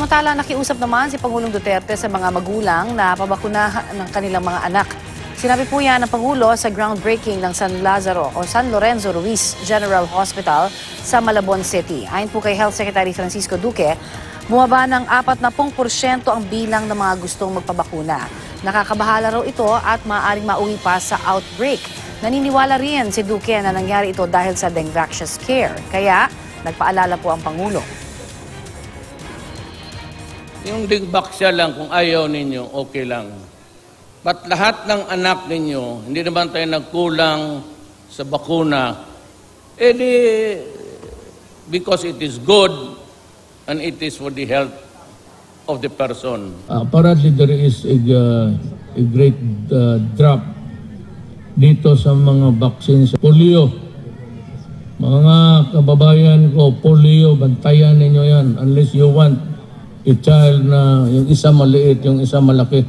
Samantala, nakiusap naman si Pangulong Duterte sa mga magulang na pabakunahan ng kanilang mga anak. Sinabi po yan ng Pangulo sa groundbreaking ng San Lorenzo Ruiz General Hospital sa Malabon City. Ayon po kay Health Secretary Francisco Duque, bumaba ng 40% ang bilang ng mga gustong magpabakuna. Nakakabahala raw ito at maaaring mauwi pa sa outbreak. Naniniwala rin si Duque na nangyari ito dahil sa Dengvaxia Care. Kaya nagpaalala po ang Pangulo. Yung Dengvaxia lang, kung ayaw ninyo, okay lang. But lahat ng anak ninyo, hindi naman tayo nagkulang sa bakuna, because it is good and it is for the health of the person. Apparently there is a great drop dito sa mga vaccines. Polio. Mga kababayan ko, polio, bantayan ninyo yan unless you want a child na yung isa maliit, yung isa malaki.